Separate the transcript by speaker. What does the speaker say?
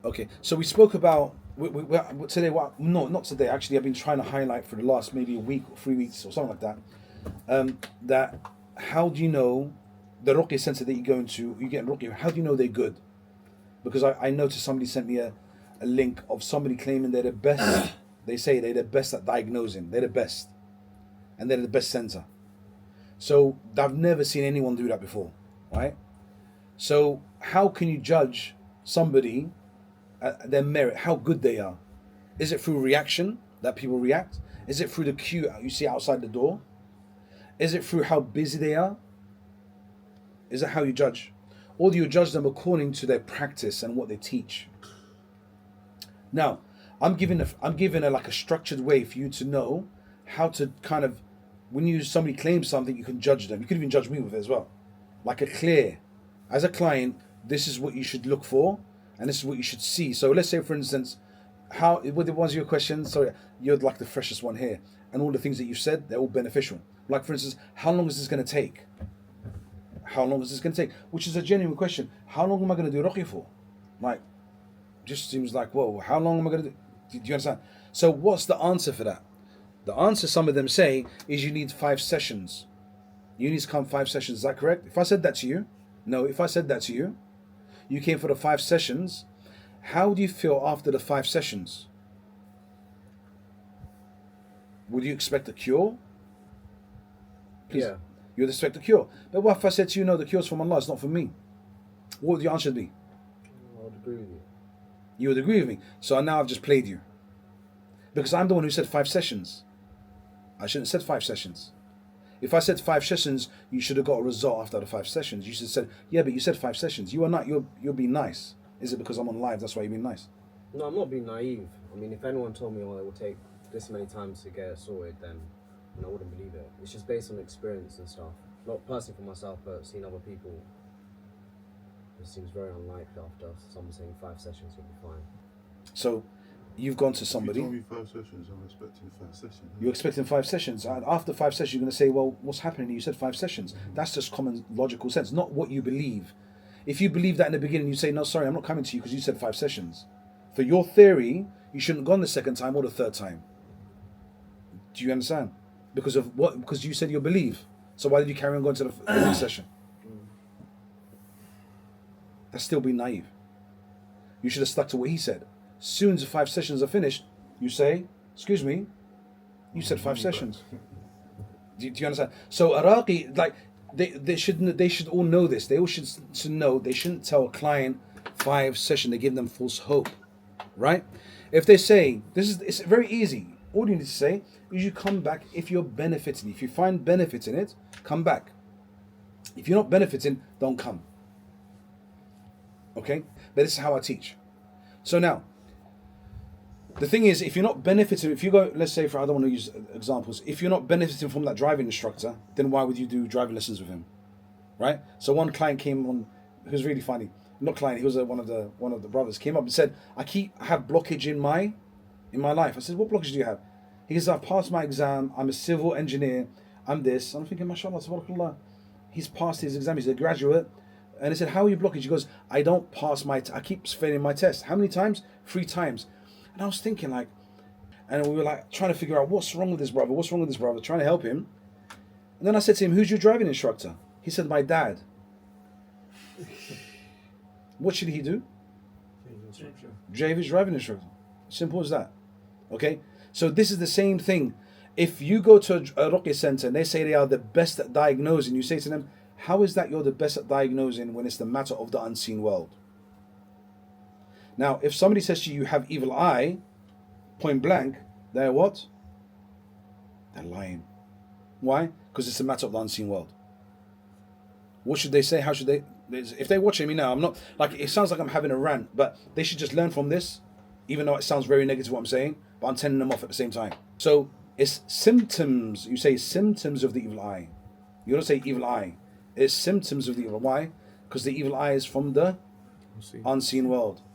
Speaker 1: Okay, so we spoke about today. What? No, not today. Actually, I've been trying to highlight for the last maybe a week or 3 weeks or something like that. That how do you know the Ruqya Centre that you go into? You get Ruqya. How do you know they're good? Because I noticed somebody sent me a link of somebody claiming they're the best. They say they're the best at diagnosing. They're the best, and they're the best centre. So I've never seen anyone do that before, right? So how can you judge somebody their merit, how good they are? Is it through reaction that people react? Is it through the queue you see outside the door? Is it through how busy they are? Is that how you judge? Or do you judge them according to their practice and what they teach? Now, I'm giving a like a structured way for you to know how to kind of, when somebody claims something, you can judge them. You could even judge me with it as well. Like a clear, as a client, this is what you should look for, and this is what you should see. So let's say, for instance, what was your question? Sorry, you're like the freshest one here, and all the things that you've said, they're all beneficial. Like for instance, how long is this going to take? How long is this going to take? Which is a genuine question. How long am I going to do Ruqyah for? Like, just seems like, whoa, how long am I going to do? Do you understand? So what's the answer for that? The answer, some of them say, is you need 5 sessions. You need to come 5 sessions. Is that correct? If I said that to you, no, if I said that to you, you came for the 5 sessions, how do you feel after the 5 sessions? Would you expect a cure? Please.
Speaker 2: Yeah.
Speaker 1: You would expect a cure. But what if I said to you, no, the cure's from Allah, it's not from me? What would your answer be?
Speaker 2: I would agree with you.
Speaker 1: You would agree with me. So now I've just played you. Because I'm the one who said 5 sessions. I shouldn't have said 5 sessions. If I said 5 sessions, you should have got a result after the 5 sessions. You should have said, yeah, but you said 5 sessions. You are not, you're being nice. Is it because I'm on live, that's why you're being nice?
Speaker 2: No, I'm not being naive. I mean, if anyone told me, oh, it will take this many times to get it sorted, then I wouldn't believe it. It's just based on experience and stuff. Not personally for myself, but seeing other people. It seems very unlikely after someone saying 5 sessions will be fine.
Speaker 1: So, you've gone to somebody.
Speaker 3: You told me 5 sessions, I'm expecting 5 sessions.
Speaker 1: You're expecting 5 sessions. And after 5 sessions, you're going to say, well, what's happening? You said 5 sessions. That's just common logical sense, not what you believe. If you believe that in the beginning, you say, no, sorry, I'm not coming to you because you said 5 sessions. For your theory, you shouldn't have gone the 2nd time or the 3rd time. Do you understand? Because of what? Because you said you believe. So why did you carry on going to the next session? That's still being naive. You should have stuck to what he said. As soon as the 5 sessions are finished, you say, excuse me, you said 5 sessions. Do you understand? So Iraqi, like, they should all know this. They all should know they shouldn't tell a client 5 sessions. They give them false hope, right? If they say, it's very easy. All you need to say is you come back if you're benefiting. If you find benefit in it, come back. If you're not benefiting, don't come. Okay? But this is how I teach. So now, the thing is, if you're not benefiting, if you go, let's say, I don't want to use examples, if you're not benefiting from that driving instructor, then why would you do driving lessons with him? Right? So one client came on, who was really funny. Not client, he was one of the brothers, came up and said, I have blockage in my life. I said, what blockage do you have? He goes, I've passed my exam, I'm a civil engineer, I'm this. I'm thinking, mashallah, tabarakallah. He's passed his exam, he's a graduate. And I said, how are you blockage? He goes, I don't pass I keep failing my test. How many times? 3 times. And I was thinking like, and we were like trying to figure out what's wrong with this brother, trying to help him. And then I said to him, who's your driving instructor? He said, my dad. What should he do? Change his driving instructor. Simple as that. Okay? So this is the same thing. If you go to a Ruqya Centre and they say they are the best at diagnosing, you say to them, how is that you're the best at diagnosing when it's the matter of the unseen world? Now, if somebody says to you, you have evil eye, point blank, they're what? They're lying. Why? Because it's a matter of the unseen world. What should they say? How should they? If they're watching me now, I'm not, like, it sounds like I'm having a rant, but they should just learn from this, even though it sounds very negative what I'm saying, but I'm telling them off at the same time. So it's symptoms. You say symptoms of the evil eye. You don't say evil eye. It's symptoms of the evil. Why? Because the evil eye is from the unseen world.